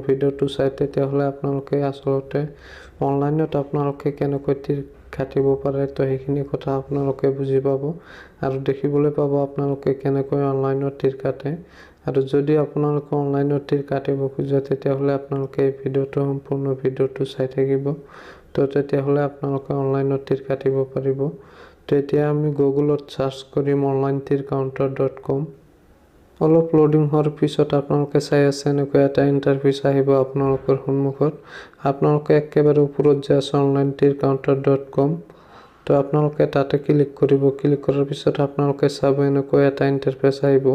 ভিডিঅ'টো চাই তেতিয়াহ'লে আপোনালোকে আচলতে অনলাইনত আপোনালোকে কেনেকৈ তীৰ কাটিব পাৰে তো সেইখিনি কথা আপোনালোকে বুজি পাব আৰু দেখিবলৈ পাব আপোনালোকে কেনেকৈ অনলাইনত তীৰ কাটে আৰু যদি আপোনালোকে অনলাইনত তীৰ কাটিব খোজে তেতিয়াহ'লে আপোনালোকে এই ভিডিঅ'টো সম্পূৰ্ণ ভিডিঅ'টো চাই থাকিব তো তেতিয়াহ'লে আপোনালোকে অনলাইনত তীৰ কাটিব পাৰিব। তো এতিয়া আমি গুগলত সাৰ্চ কৰিম onlinetircounter.com। অলপ লোডিং হোৱাৰ পিছত আপোনালোকে চাই আছে এনেকৈ এটা ইণ্টাৰফেচ আহিব আপোনালোকৰ সন্মুখত। আপোনালোকে একেবাৰে ওপৰত যে আছে onlinetircounter.com তো আপোনালোকে তাতে ক্লিক কৰিব। ক্লিক কৰাৰ পিছত আপোনালোকে চাব এনেকৈ এটা ইণ্টাৰফেচ আহিব।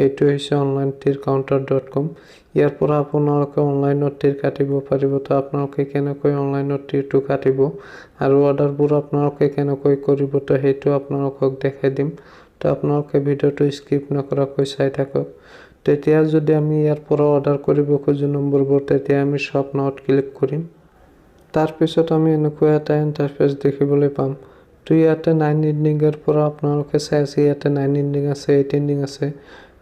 এইটো হৈছে onlinetircounter.com। ইয়াৰ পৰা আপোনালোকে অনলাইনত তীৰ কাটিব পাৰিব। তো আপোনালোকে কেনেকৈ অনলাইনত তীৰটো কাটিব আৰু অৰ্ডাৰবোৰ আপোনালোকে কেনেকৈ কৰিব তো সেইটো আপোনালোকক দেখাই দিম। তো আপোনালোকে ভিডিঅ'টো স্কিপ নকৰাকৈ চাই থাকক। তেতিয়া যদি আমি ইয়াৰ পৰা অৰ্ডাৰ কৰিব খোজো নম্বৰবোৰ তেতিয়া আমি শ্বপ নাওত ক্লিক কৰিম। তাৰপিছত আমি এনেকুৱা এটা ইণ্টাৰফেচ দেখিবলৈ পাম। তো ইয়াতে 9 ইণ্ডিঙৰ পৰা আপোনালোকে চাই আছে ইয়াতে 9 ইণ্ডিং আছে 8 ইণ্ডিং আছে।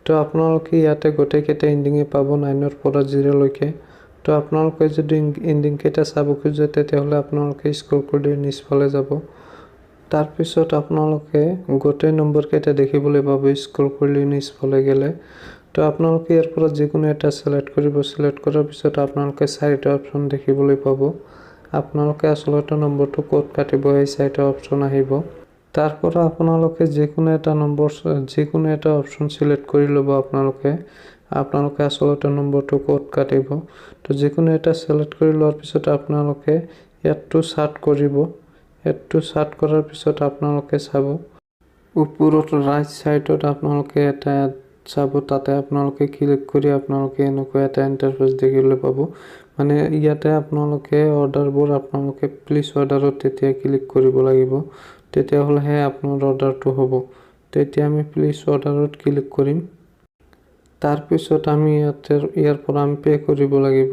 তো আপোনালোকে ইয়াতে গোটেইকেইটা ইণ্ডিঙে পাব 9ৰ পৰা 0 লৈকে। তো আপোনালোকে যদি ইণ্ডিং কেইটা চাব খোজে তেতিয়াহ'লে আপোনালোকে স্ক্ৰল কৰি নিচফালে যাব। তাৰপিছত আপোনালোকে গোটেই নম্বৰ কেইটা দেখিবলৈ পাব স্ক্ৰল কৰি নিচফালে গ'লে। তো আপোনালোকে ইয়াৰ পৰা যিকোনো এটা সিলেক্ট কৰিব। সিলেক্ট কৰাৰ পিছত আপোনালোকে 4টা অপচন দেখিবলৈ পাব। আপোনালোকে আচলতে নম্বৰটো ক'ত কাটিব এই 4টা অপচন আহিব। তাৰ পৰা আপোনালোকে যিকোনো এটা অপচন সিলেক্ট কৰি ল'ব। আপোনালোকে আচলতে নম্বৰটো ক'ত কাটিব। তো যিকোনো এটা সিলেক্ট কৰি লোৱাৰ পিছত আপোনালোকে ইয়াতটো সাৰ্চ কৰিব। ইয়াতটো সাৰ্চ কৰাৰ পিছত আপোনালোকে চাব ওপৰত ৰাইট সাইডত আপোনালোকে এটা চাব তাতে আপোনালোকে ক্লিক কৰি আপোনালোকে এনেকুৱা এটা ইণ্টাৰফেচ দেখিবলৈ পাব। মানে ইয়াতে আপোনালোকে অৰ্ডাৰবোৰ আপোনালোকে প্লিজ অৰ্ডাৰত তেতিয়া ক্লিক কৰিব লাগিব। তেতিয়াহ'লেহে আপোনাৰ অৰ্ডাৰটো হ'ব। তেতিয়া আমি প্লিজ অৰ্ডাৰত ক্লিক কৰিম। তাৰপিছত আমি ইয়াৰ পৰা আমি পে' কৰিব লাগিব।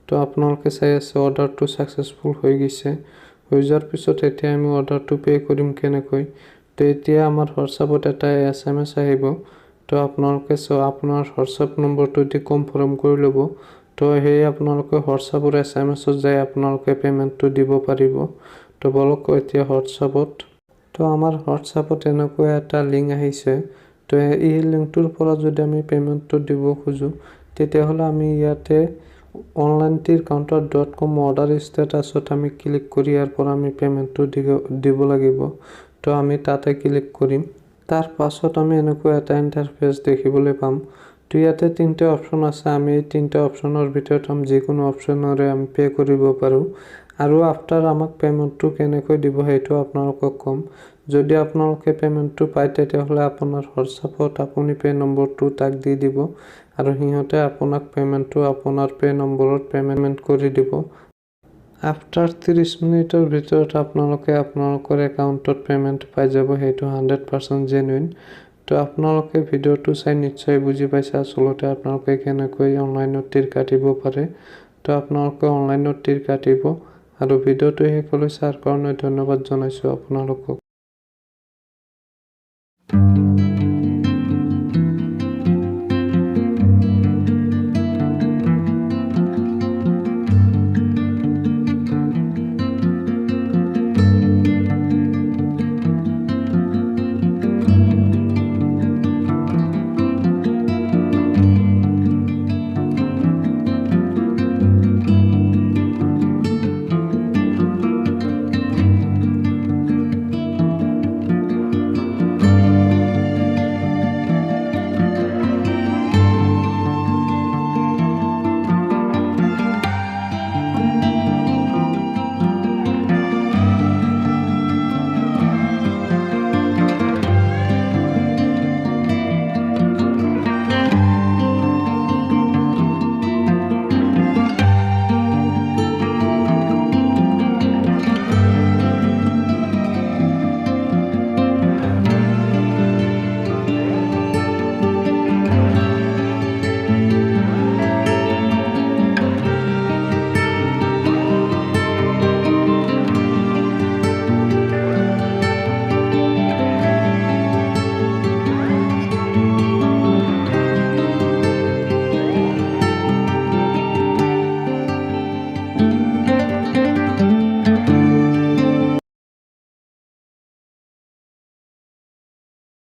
তো আপোনালোকে চাই আছে অৰ্ডাৰটো ছাকচেছফুল হৈ গৈছে। হৈ যোৱাৰ পিছত এতিয়া আমি অৰ্ডাৰটো পে' কৰিম কেনেকৈ। তো এতিয়া আমাৰ হোৱাটছআপত এটা SMS আহিব। তো আপোনালোকে আপোনাৰ হোৱাটছআপ নম্বৰটো এতিয়া কনফাৰ্ম কৰি ল'ব। তো সেই আপোনালোকে হোৱাটছআপৰ SMSত যাই আপোনালোকে পে'মেণ্টটো দিব পাৰিব। তো বলক এতিয়া হোৱাটছআপত। তো আমাৰ হোৱাটছআপত এনেকুৱা এটা লিংক আহিছে। তো এই লিংকটোৰ পৰা যদি আমি পে'মেণ্টটো দিব খোজোঁ তেতিয়াহ'লে আমি ইয়াতে onlinetircounter.com অৰ্ডাৰ ষ্টেটাছত আমি ক্লিক কৰি ইয়াৰ পৰা আমি পে'মেণ্টটো দিব লাগিব। তো আমি তাতে ক্লিক কৰিম। তাৰ পাছত আমি এনেকুৱা এটা ইণ্টাৰফেচ দেখিবলৈ পাম। তো ইয়াতে 3টা অপচন আছে। আমি এই 3টা অপচনৰ ভিতৰত যিকোনো অপচনৰে আমি পে' কৰিব পাৰোঁ আৰু আফটাৰ আমাক পে'মেণ্টটো কেনেকৈ দিব সেইটো আপোনালোকক ক'ম। যদি আপোনালোকে পে'মেণ্টটো পায় তেতিয়াহ'লে আপোনাৰ হোৱাটছআপত আপুনি পে' নম্বৰটো তাক দি দিব আৰু সিহঁতে আপোনাক পে'মেণ্টটো আপোনাৰ পে' নম্বৰত পে'মেণ্ট কৰি দিব। আফটাৰ 30 মিনিটৰ ভিতৰত আপোনালোকে আপোনালোকৰ একাউণ্টত পে'মেণ্ট পাই যাব। সেইটো 100% জেনুইন। তো আপোনালোকে ভিডিঅ'টো চাই নিশ্চয় বুজি পাইছে আচলতে আপোনালোকে কেনেকৈ অনলাইনত তীৰ কাটিব পাৰে। তো আপোনালোকে অনলাইনত তীৰ কাটিব আৰু ভিডিঅ'টো শেষলৈ চোৱাৰ কাৰণে ধন্যবাদ জনাইছোঁ আপোনালোকক।